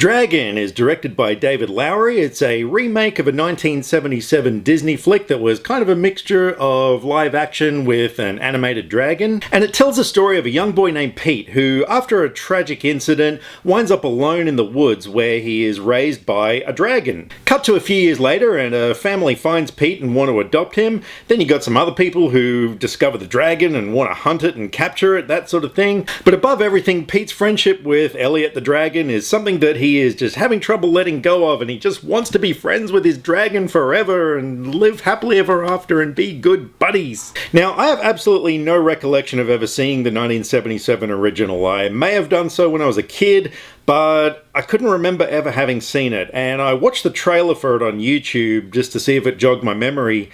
Dragon is directed by David Lowery. It's a remake of a 1977 Disney flick that was kind of a mixture of live action with an animated dragon. And it tells the story of a young boy named Pete who, after a tragic incident, winds up alone in the woods where he is raised by a dragon. Cut to a few years later and a family finds Pete and want to adopt him. Then you got some other people who discover the dragon and want to hunt it and capture it, that sort of thing. But above everything, Pete's friendship with Elliot the dragon is something that he is just having trouble letting go of, and he just wants to be friends with his dragon forever and live happily ever after and be good buddies. Now, I have absolutely no recollection of ever seeing the 1977 original. I may have done so when I was a kid, but I couldn't remember ever having seen it, and I watched the trailer for it on YouTube just to see if it jogged my memory.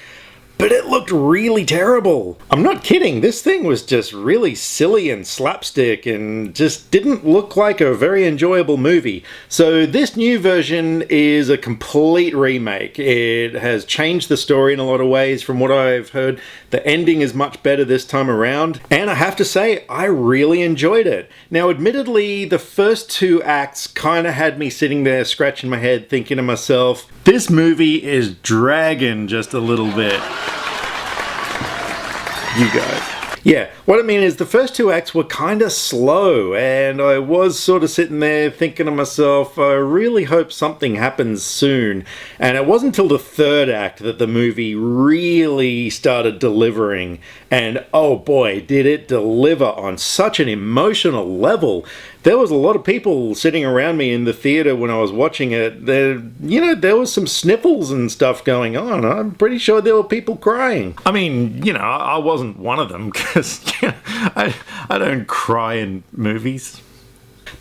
But it looked really terrible. I'm not kidding, this thing was just really silly and slapstick and just didn't look like a very enjoyable movie. So this new version is a complete remake. It has changed the story in a lot of ways from what I've heard. The ending is much better this time around, and I have to say, I really enjoyed it. Now, admittedly, the first two acts kind of had me sitting there scratching my head thinking to myself, this movie is dragging just a little bit. You guys. Yeah, what I mean is the first two acts were kind of slow, and I was sort of sitting there thinking to myself, I really hope something happens soon. And it wasn't until the third act that the movie really started delivering. And oh boy, did it deliver on such an emotional level. There was a lot of people sitting around me in the theater when I was watching it. There was some sniffles and stuff going on. I'm pretty sure there were people crying. I mean, I wasn't one of them because I don't cry in movies.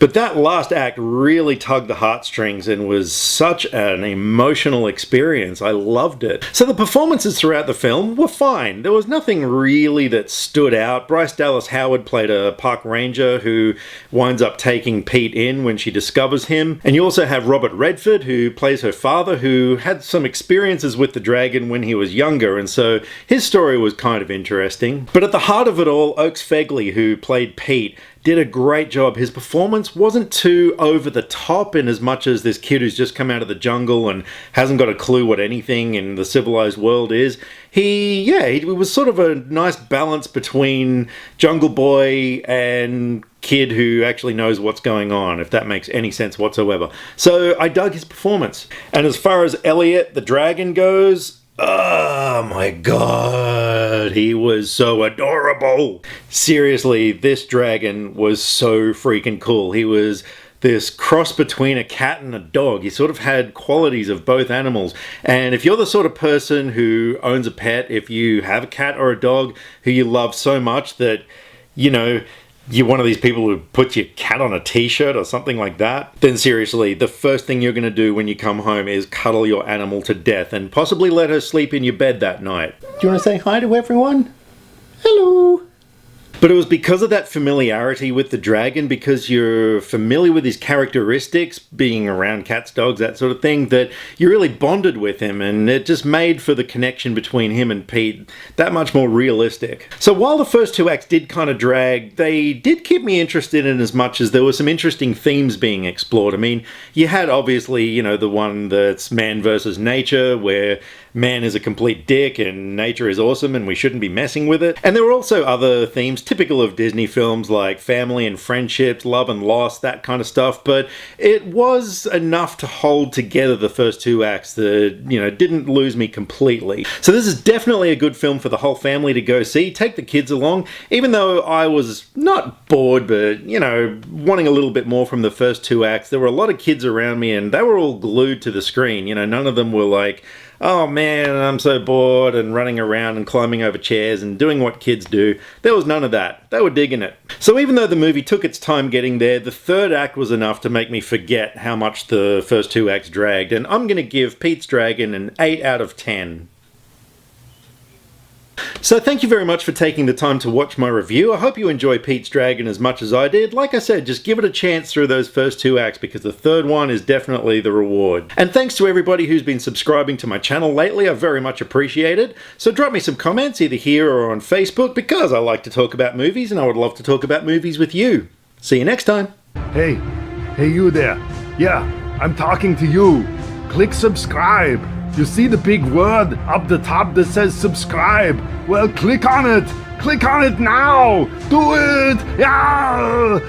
But that last act really tugged the heartstrings and was such an emotional experience. I loved it. So the performances throughout the film were fine. There was nothing really that stood out. Bryce Dallas Howard played a park ranger who winds up taking Pete in when she discovers him. And you also have Robert Redford, who plays her father, who had some experiences with the dragon when he was younger, and so his story was kind of interesting. But at the heart of it all, Oakes Fegley, who played Pete, did a great job. His performance wasn't too over the top in as much as this kid who's just come out of the jungle and hasn't got a clue what anything in the civilized world is. It was sort of a nice balance between Jungle Boy and kid who actually knows what's going on, if that makes any sense whatsoever. So I dug his performance. And as far as Elliot the dragon goes, oh my god, he was so adorable. Seriously, this dragon was so freaking cool. He was this cross between a cat and a dog. He sort of had qualities of both animals. And if you're the sort of person who owns a pet, if you have a cat or a dog who you love so much that, you're one of these people who puts your cat on a t-shirt or something like that, then seriously, the first thing you're going to do when you come home is cuddle your animal to death and possibly let her sleep in your bed that night. Do you want to say hi to everyone? Hello! But it was because of that familiarity with the dragon, because you're familiar with his characteristics, being around cats, dogs, that sort of thing, that you really bonded with him, and it just made for the connection between him and Pete that much more realistic. So while the first two acts did kind of drag, they did keep me interested in as much as there were some interesting themes being explored. I mean, you had obviously, the one that's man versus nature, where man is a complete dick and nature is awesome and we shouldn't be messing with it. And there were also other themes typical of Disney films like family and friendships, love and loss, that kind of stuff. But it was enough to hold together the first two acts that, didn't lose me completely. So this is definitely a good film for the whole family to go see. Take the kids along. Even though I was not bored, but, wanting a little bit more from the first two acts, there were a lot of kids around me and they were all glued to the screen. None of them were like, oh man, I'm so bored, and running around and climbing over chairs and doing what kids do. There was none of that. They were digging it. So even though the movie took its time getting there, the third act was enough to make me forget how much the first two acts dragged, and I'm going to give Pete's Dragon an 8 out of 10. So thank you very much for taking the time to watch my review. I hope you enjoy Pete's Dragon as much as I did. Like I said, just give it a chance through those first two acts because the third one is definitely the reward. And thanks to everybody who's been subscribing to my channel lately. I very much appreciate it. So drop me some comments either here or on Facebook because I like to talk about movies and I would love to talk about movies with you. See you next time. Hey you there. Yeah, I'm talking to you. Click subscribe. You see the big word up the top that says subscribe? Well, click on it. Click on it now. Do it. Yeah.